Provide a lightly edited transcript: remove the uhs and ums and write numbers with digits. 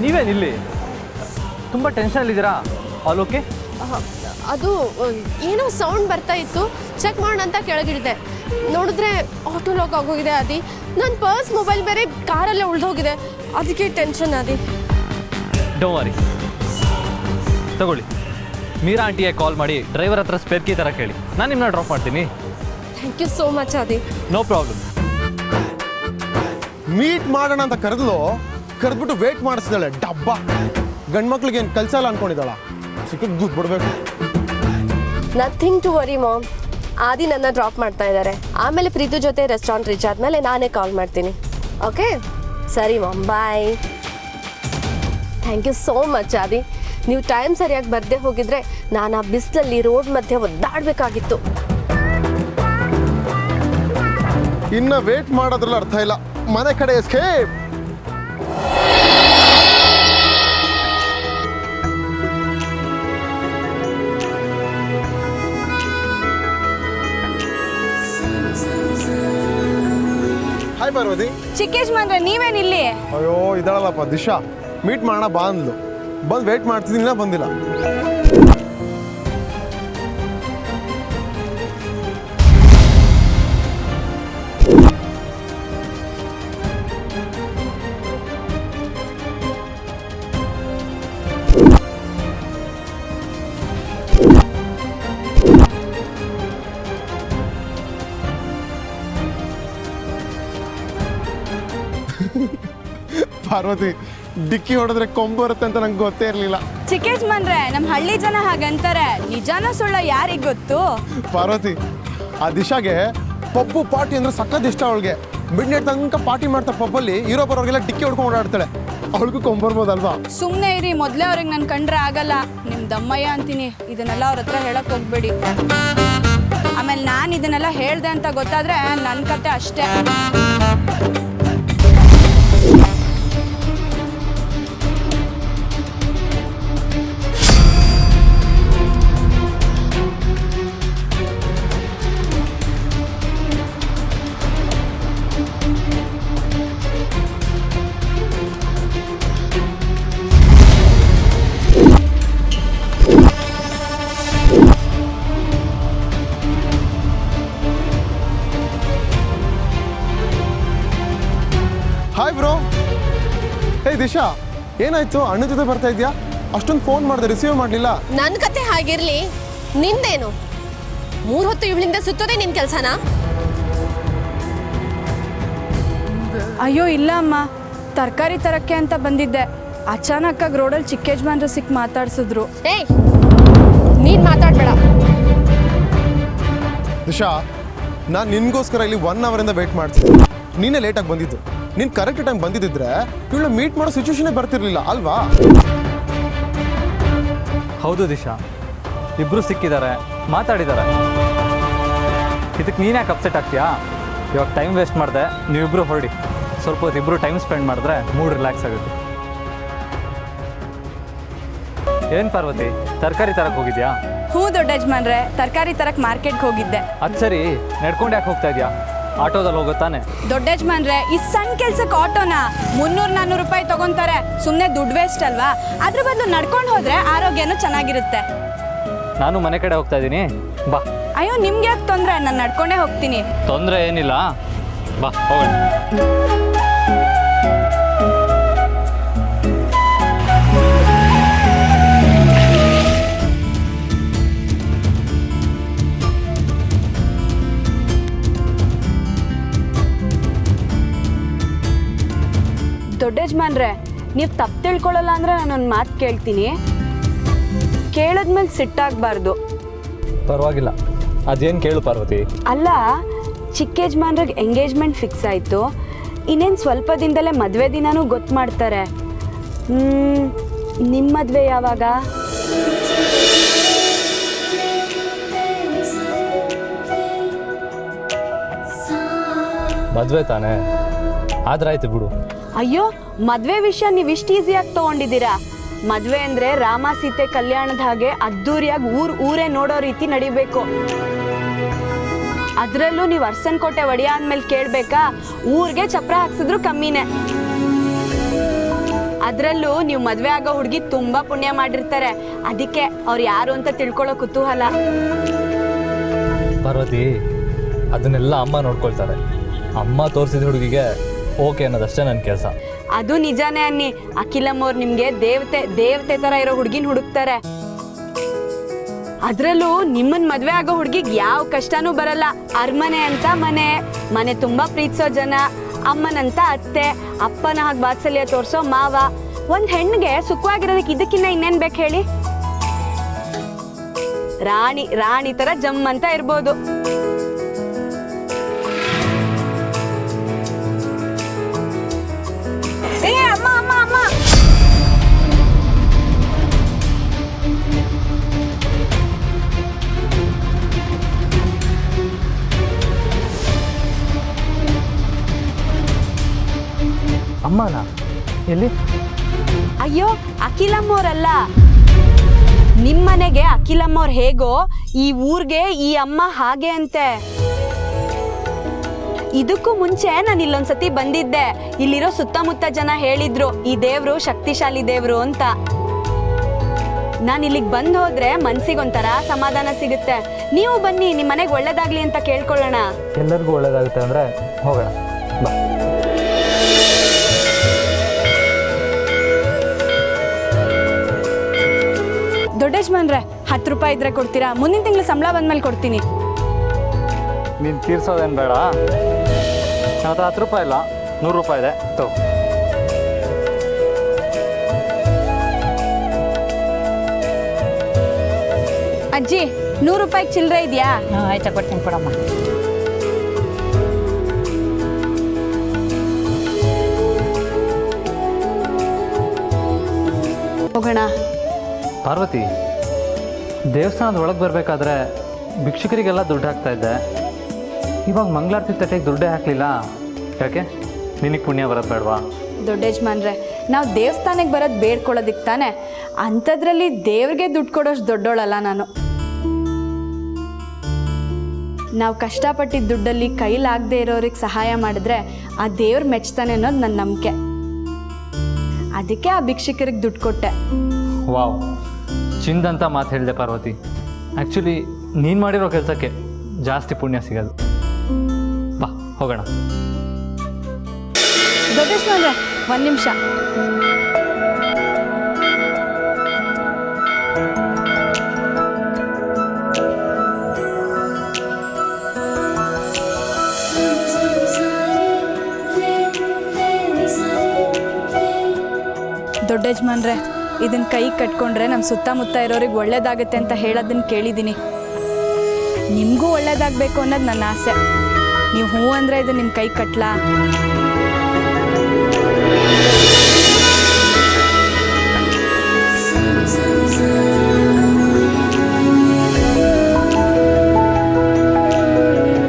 ನೀವೇನಿಲ್ಲಿ ತುಂಬ ಟೆನ್ಷನಲ್ಲಿದ್ದೀರಾ? All okay? ಅದು ಏನೋ ಸೌಂಡ್ ಬರ್ತಾ ಇತ್ತು, ಚೆಕ್ ಮಾಡೋಣ ಅಂತ ಕೆಳಗಿಳಿದೆ. ನೋಡಿದ್ರೆ ಆಟೋ ಲಾಕ್ ಆಗೋಗಿದೆ ಆದಿ. ನನ್ನ ಪರ್ಸ್ ಮೊಬೈಲ್ ಬೇರೆ ಕಾರಲ್ಲೇ ಉಳಿದೋಗಿದೆ, ಅದಕ್ಕೆ ಟೆನ್ಷನ್ ಆದಿ. ಡೋಂಟ್ ವರಿ, ತಗೊಳ್ಳಿ. ಮೀರಾ ಆಂಟಿಗೆ ಕಾಲ್ ಮಾಡಿ ಡ್ರೈವರ್ ಹತ್ರ ಸ್ಪೇರ್ ಕೀ ಥರ ಕೇಳಿ, ನಾನು ನಿಮ್ಮನ್ನ ಡ್ರಾಪ್ ಮಾಡ್ತೀನಿ. Thank you so much Adi. No problem. Meet ಮಾಡೋಣ ಅಂತ ಕರೆದ್ಬಿಟ್ಟು ವೇಟ್ ಮಾಡಿಸಿದಾಳೆ ಡಬ್ಬ. ಗಂಡ್ಮಕ್ಳಿಗೆ ಏನು ಕಲ್ಸಲ್ಲ ಅನ್ಕೊಂಡಿದ್ದಾಳ, ಸಿಕ್ಕ ಗುದ್ಬಿಡ್ಬೇಕು. Nothing to worry mom. Aadi ನನ್ನ ಡ್ರಾಪ್ ಮಾಡ್ತಾ ಇದ್ದಾರೆ. ಆಮೇಲೆ ಪ್ರೀತು ಜೊತೆ ರೆಸ್ಟೋರೆಂಟ್ ರೀಚ್ ಆದಮೇಲೆ ನಾನೇ ಕಾಲ್ ಮಾಡ್ತೀನಿ. ಓಕೆ ಸರಿ ma'am, bye. Thank you so much Adi. ನೀವು ಟೈಮ್ ಸರಿಯಾಗಿ ಬರದೆ ಹೋಗಿದ್ರೆ ನಾನು ಆ ಬಿಸಿಲಲ್ಲಿ ರೋಡ್ ಮಧ್ಯೆ ಒದ್ದಾಡಬೇಕಾಗಿತ್ತು. ಇನ್ನು ವೇಟ್ ಮಾಡೋದ್ರಲ್ಲಿ ಅರ್ಥ ಇಲ್ಲ, ಮನೆ ಕಡೆ ಎಸ್ಕೇಪ್. ಹಾಯ್ ಪಾರ್ವತಿ. ಚಿಕ್ಕ ಯಜಮಾನ್ರೆ ನೀವೇನಿಲ್ಲಿ? ಅಯ್ಯೋ ಇದ್ದಾಳಲ್ಲಪ್ಪ ದಿಶಾ, ಮೀಟ್ ಮಾಡೋಣ ಬಾ ಅಂದ್ಲು. ಬಂದು ವೇಟ್ ಮಾಡ್ತಿದ್ದೀನಿ, ಬಂದಿಲ್ಲ. ಪಾರ್ವತಿ, ಡಿಕ್ಕಿ ಹೊಡೆದ್ರೆ ಕೊಂಬು ಬರುತ್ತೆ ಅಂತ ನಂಗೆ ಗೊತ್ತೇ ಇರಲಿಲ್ಲ. ಚಿಕ್ಕ ಯಜಮಾನ್ರೆ ನಮ್ಮ ಹಳ್ಳಿ ಜನ ಹಾಗಂತಾರೆ, ನಿಜಾನ ಸುಳ್ಳ ಯಾರಿಗೆ ಗೊತ್ತು? ಪಾರ್ವತಿ, ಆ ದಿಶಾಗೆ ಪಬ್ಬು ಪಾರ್ಟಿ ಅಂದ್ರೆ ಸಖತ್ ಇಷ್ಟ. ಅವಳಿಗೆ ಮಿಡ್ ನೈಟ್ ತನಕ ಪಾರ್ಟಿ ಮಾಡ್ತಾ ಪಬ್ಬಲ್ಲಿ ಇರೋ ಬರೋರಿಗೆಲ್ಲ ಡಿಕ್ಕಿ ಹೊಡ್ಕೊಂಡು ಓಡಾಡ್ತಾಳೆ. ಅವಳಿಗೂ ಕೊಂಬರ್ಬೋದಲ್ವಾ? ಸುಮ್ಮನೆ ಇರಿ, ಮೊದಲೇ ಅವ್ರಿಗೆ ನಾನು ಕಂಡ್ರೆ ಆಗಲ್ಲ. ನಿಮ್ಮ ದಮ್ಮಯ್ಯ ಅಂತೀನಿ, ಇದನ್ನೆಲ್ಲ ಅವ್ರ ಹತ್ರ ಹೇಳಕ್ ಹೋಗ್ಬೇಡಿ. ಆಮೇಲೆ ನಾನು ಇದನ್ನೆಲ್ಲ ಹೇಳ್ದೆ ಅಂತ ಗೊತ್ತಾದ್ರೆ ನನ್ನ ಕತೆ ಅಷ್ಟೇ. Hi bro. ಹೇ ದಿಶಾ, ಏನಾಯ್ತು? ಅಣ್ಣ ಜೊತೆ ಬರ್ತಾ ಇದೆಯಾ? ಅಷ್ಟೊಂದು ಫೋನ್ ಮಾಡಿದೆ, ರಿಸೀವ್ ಮಾಡಲಿಲ್ಲ. ನನ್ನ ಕತೆ ಹಾಗಿರ್ಲಿ, ನಿಂದೇನು? 3 ಹೊತ್ತು ಇವಳಿಂದ ಸುತ್ತೋದೇ ನಿನ್ನ ಕೆಲಸನಾ? ಅಯ್ಯೋ ಇಲ್ಲ ಅಮ್ಮ, ತರಕಾರಿ ತರಕ್ಕೆ ಅಂತ ಬಂದಿದ್ದೆ. ಅಚಾನಕ್ಕಾಗಿ ರೋಡಲ್ಲಿ ಚಿಕ್ಕ ಯಜಮಾನ್ರು ಸಿಕ್ಕಿ ಮಾತಾಡ್ಸಿದ್ರು. ಏಯ್, ನೀನು ಮಾತಾಡಬೇಡ. ದಿಶಾ, ನಾನು ನಿನ್ಗೋಸ್ಕರ ಇಲ್ಲಿ 1 ಅವರಿಂದ ವೇಟ್ ಮಾಡ್ತಿದ್ದೆ. ನೀನೇ ಲೇಟಾಗಿ ಬಂದಿದ್ದು. ನೀನು ಕರೆಕ್ಟ್ ಟೈಮ್ ಬಂದಿದ್ದಿದ್ರೆ ಇವಳು ಮೀಟ್ ಮಾಡೋ ಸಿಚುವೇಶನೇ ಬರ್ತಿರ್ಲಿಲ್ಲ ಅಲ್ವಾ? ಹೌದು ದಿಶಾ, ಇಬ್ಬರು ಸಿಕ್ಕಿದ್ದಾರೆ, ಮಾತಾಡಿದ್ದಾರೆ. ಇದಕ್ಕೆ ನೀನು ಯಾಕೆ ಅಪ್ಸೆಟ್ ಆಗ್ತೀಯಾ? ಇವಾಗ ಟೈಮ್ ವೇಸ್ಟ್ ಮಾಡಿದೆ, ನೀವಿಬ್ಬರು ಹೊರಡಿ. ಸ್ವಲ್ಪ ಹೊತ್ತು ಇಬ್ಬರು ಟೈಮ್ ಸ್ಪೆಂಡ್ ಮಾಡಿದ್ರೆ ಮೂಡ್ ರಿಲ್ಯಾಕ್ಸ್ ಆಗುತ್ತೆ. ಏನು ಪಾರ್ವತಿ, ತರಕಾರಿ ತರಕ್ಕೆ ಹೋಗಿದ್ಯಾ? ಹ್ಞೂ ದೊಡ್ಡ ಯಜಮಾನ್ರೆ, ತರಕಾರಿ ತರಕ್ಕೆ ಮಾರ್ಕೆಟ್ಗೆ ಹೋಗಿದ್ದೆ. ಅದು ಸರಿ, ನಡ್ಕೊಂಡು ಯಾಕೆ ಹೋಗ್ತಾ ಇದೆಯಾ? ಆಟೋದಲ್ಲಿ ಹೋಗುತ್ತಾನೆ? ದೊಡ್ಡ ಯಜಮಾನ್ರೆ, ಈ ಸಣ್ಣ ಕೆಲ್ಸಕ್ಕೆ ಆಟೋನ 300-400 ರೂಪಾಯಿ ತಗೊಂತಾರೆ. ಸುಮ್ಮನೆ ದುಡ್ಡು ವೇಸ್ಟ್ ಅಲ್ವಾ? ಅದ್ರ ಬದಲು ನಡ್ಕೊಂಡು ಹೋದ್ರೆ ಆರೋಗ್ಯನೂ ಚೆನ್ನಾಗಿರುತ್ತೆ. ನಾನು ಮನೆ ಕಡೆ ಹೋಗ್ತಾ ಇದ್ದೀನಿ, ಬಾ. ಅಯ್ಯೋ ನಿಮ್ಗೆ ಯಾಕೆ ತೊಂದರೆ? ನಾನು ನಡ್ಕೊಂಡೇ ಹೋಗ್ತೀನಿ. ತೊಂದರೆ ಏನಿಲ್ಲ, ಬಾ ಹೋಗೋಣ. ದೊಡ್ಡ ಯಜಮಾನ್ರೆ, ನೀವು ತಪ್ಪು ತಿಳ್ಕೊಳ್ಳಲ್ಲ ಅಂದರೆ ನಾನೊಂದು ಮಾತು ಕೇಳ್ತೀನಿ. ಕೇಳಿದ್ಮೇಲೆ ಸಿಟ್ಟಾಗಬಾರ್ದು. ಪರವಾಗಿಲ್ಲ, ಅದೇನು ಕೇಳು ಪಾರ್ವತಿ. ಅಲ್ಲ, ಚಿಕ್ಕ ಯಜಮಾನ್ರಿಗೆ ಎಂಗೇಜ್ಮೆಂಟ್ ಫಿಕ್ಸ್ ಆಯಿತು. ಇನ್ನೇನು ಸ್ವಲ್ಪ ದಿನದಲ್ಲೇ ಮದುವೆ ದಿನನೂ ಗೊತ್ತು ಮಾಡ್ತಾರೆ. ನಿಮ್ಮ ಮದುವೆ ಯಾವಾಗ? ಮದುವೆ ತಾನೇ, ಆದ್ರಾಯ್ತು ಬಿಡು. ಅಯ್ಯೋ, ಮದುವೆ ವಿಷಯ ನೀವು ಇಷ್ಟು ಈಸಿಯಾಗಿ ತೊಗೊಂಡಿದ್ದೀರಾ. ಮದುವೆ ಅಂದರೆ ರಾಮ ಸೀತೆ ಕಲ್ಯಾಣದ ಹಾಗೆ ಅದ್ದೂರಿಯಾಗಿ ಊರೇ ನೋಡೋ ರೀತಿ ನಡಿಬೇಕು. ಅದರಲ್ಲೂ ನೀವು ಅರಸನಕೋಟೆ ಒಡೆಯ ಅಂದಮೇಲೆ ಕೇಳಬೇಕಾ? ಊರಿಗೆ ಚಪ್ರ ಹಾಕ್ಸಿದ್ರು ಕಮ್ಮಿನೇ. ಅದರಲ್ಲೂ ನೀವು ಮದುವೆ ಆಗೋ ಹುಡುಗಿ ತುಂಬಾ ಪುಣ್ಯ ಮಾಡಿರ್ತಾರೆ. ಅದಕ್ಕೆ ಅವ್ರು ಯಾರು ಅಂತ ತಿಳ್ಕೊಳ್ಳೋ ಕುತೂಹಲ. ಪಾರ್ವತಿ, ಅದನ್ನೆಲ್ಲ ಅಮ್ಮ ನೋಡ್ಕೊಳ್ತಾರೆ. ಅಮ್ಮ ತೋರಿಸಿದ ಹುಡುಗಿಗೆ ಓಕೆ ಅನ್ನೋದಷ್ಟೇ ನನ್ನ ಕೆಲಸ. ಅದು ನಿಜಾನೇ ಅನ್ನಿ. ಅಖಿಲಮ್ಮವ್ರು ನಿಮ್ಗೆ ದೇವತೆ ತರ ಇರೋ ಹುಡುಗಿನ ಹುಡುಕ್ತಾರೆ. ಅದ್ರಲ್ಲೂ ನಿಮ್ಮನ್ ಮದ್ವೆ ಆಗೋ ಹುಡುಗಿಗೆ ಯಾವ ಕಷ್ಟನೂ ಬರಲ್ಲ. ಅರಮನೆ ಅಂತ ಮನೆ ತುಂಬಾ ಪ್ರೀತಿಸೋ ಜನ, ಅಮ್ಮನಂತ ಅತ್ತೆ, ಅಪ್ಪನ ಹಾಗೆ ವಾತ್ಸಲ್ಯ ತೋರ್ಸೋ ಮಾವ. ಒಂದ್ ಹೆಣ್ಣಿಗೆ ಸುಖವಾಗಿರೋದಕ್ಕೆ ಇದಕ್ಕಿನ್ನ ಇನ್ನೇನ್ ಬೇಕು ಹೇಳಿ? ರಾಣಿ ತರ ಜಮ್ ಅಂತ ಇರ್ಬೋದು. ಅಮ್ಮನ ಎಲ್ಲಿ? ಅಯ್ಯೋ, ಅಖಿಲಮ್ಮವ್ರಲ್ಲ. ನಿಮ್ಮನೆಗೆ ಅಖಿಲಮ್ಮವ್ರು ಹೇಗೋ ಈ ಊರ್ಗೆ ಈ ಅಮ್ಮ ಹಾಗೆ ಅಂತೆ. ಇದಕ್ಕೂ ಮುಂಚೆ ನಾನು ಇಲ್ಲೊಂದ್ಸತಿ ಬಂದಿದ್ದೆ. ಇಲ್ಲಿರೋ ಸುತ್ತಮುತ್ತ ಜನ ಹೇಳಿದ್ರು ಈ ದೇವ್ರು ಶಕ್ತಿಶಾಲಿ ದೇವ್ರು ಅಂತ. ನಾನು ಇಲ್ಲಿಗೆ ಬಂದು ಹೋದ್ರೆ ಮನ್ಸಿಗೊಂಥರ ಸಮಾಧಾನ ಸಿಗುತ್ತೆ. ನೀವು ಬನ್ನಿ, ನಿಮ್ಮ ಮನೆಗೆ ಒಳ್ಳೇದಾಗ್ಲಿ ಅಂತ ಕೇಳ್ಕೊಳ್ಳೋಣ. ಎಲ್ಲರಿಗೂ ಒಳ್ಳೇದಾಗುತ್ತೆ ಅಂದ್ರೆ ಹೋಗೋಣ ಬಾ. ದೊಡ್ಡ ಯಜಮಾನ್ರೆ, 10 ರೂಪಾಯಿ ಇದ್ರೆ ಕೊಡ್ತೀರಾ? ಮುಂದಿನ ತಿಂಗಳು ಸಂಬಳ ಬಂದ್ಮೇಲೆ ಕೊಡ್ತೀನಿ. ನೀನು ತೀರ್ಸೋದೇನು ಬೇಡ. ನನ್ನ ಹತ್ರ 10 ರೂಪಾಯಿ ಇಲ್ಲ, 100 ರೂಪಾಯಿ ಇದೆ ತಗೋ. ಅಜ್ಜಿ, 100 ರೂಪಾಯಿಗೆ ಚಿಲ್ಲರೆ ಇದೆಯಾ? ಆಯ್ತಾ, ಕೊಡ್ತೀನಿ ಕೊಡಮ್ಮ. ಹೋಗೋಣ. ಪಾರ್ವತಿ, ದೇವಸ್ಥಾನದ ಒಳಗೆ ಬರಬೇಕಾದ್ರೆ ಭಿಕ್ಷುಕರಿಗೆಲ್ಲ ದುಡ್ಡು ಹಾಕ್ತಾ ಇದ್ದೆ. ಇವಾಗ ಮಂಗಳಾರತಿ ತಟ್ಟೆಗೆ ದುಡ್ಡೇ ಹಾಕಲಿಲ್ಲ. ಯಾಕೆ? ನಿನಗೆ ಪುಣ್ಯ ಬರೋದು ಬೇಡವಾ? ದೊಡ್ಡ ಯಜಮಾನ್ರೆ, ನಾವು ದೇವಸ್ಥಾನಕ್ಕೆ ಬರೋದು ಬೇಡ್ಕೊಳ್ಳೋದಿಕ್ಕೆ ತಾನೆ. ಅಂಥದ್ರಲ್ಲಿ ದೇವ್ರಿಗೆ ದುಡ್ಡು ಕೊಡೋಷ್ಟು ದೊಡ್ಡೋಳಲ್ಲ ನಾನು. ನಾವು ಕಷ್ಟಪಟ್ಟಿದ್ದ ದುಡ್ಡಲ್ಲಿ ಕೈಲಾಗದೆ ಇರೋರಿಗೆ ಸಹಾಯ ಮಾಡಿದ್ರೆ ಆ ದೇವ್ರು ಮೆಚ್ತಾನೆ ಅನ್ನೋದು ನನ್ನ ನಂಬಿಕೆ. ಅದಕ್ಕೆ ಆ ಭಿಕ್ಷುಕರಿಗೆ ದುಡ್ಡು ಕೊಟ್ಟೆ. ವಾವ್, ಚಿಂದಂತ ಮಾತು ಹೇಳಿದೆ ಪಾರ್ವತಿ. ಆ್ಯಕ್ಚುಲಿ ನೀನು ಮಾಡಿರೋ ಕೆಲಸಕ್ಕೆ ಜಾಸ್ತಿ ಪುಣ್ಯ ಸಿಗೋದು. ಬಾ ಹೋಗೋಣ. ದೊಡ್ಡ ಯಜಮಾನ್ರೆ, 1 ನಿಮಿಷ. ದೊಡ್ಡ ಯಜಮಾನ್ರೆ, ಇದನ್ನ ಕೈ ಕಟ್ಕೊಂಡ್ರೆ ನಮ್ಮ ಸುತ್ತಮುತ್ತ ಇರೋರಿಗೆ ಒಳ್ಳೇದಾಗುತ್ತೆ ಅಂತ ಹೇಳೋದನ್ನ ಕೇಳಿದ್ದೀನಿ. ನಿಮಗೂ ಒಳ್ಳೇದಾಗಬೇಕು ಅನ್ನೋದು ನನ್ನ ಆಸೆ. ನೀವು ಹ್ಞೂ ಅಂದರೆ ಇದು ನಿಮ್ಮ ಕೈ ಕಟ್ಲಾ?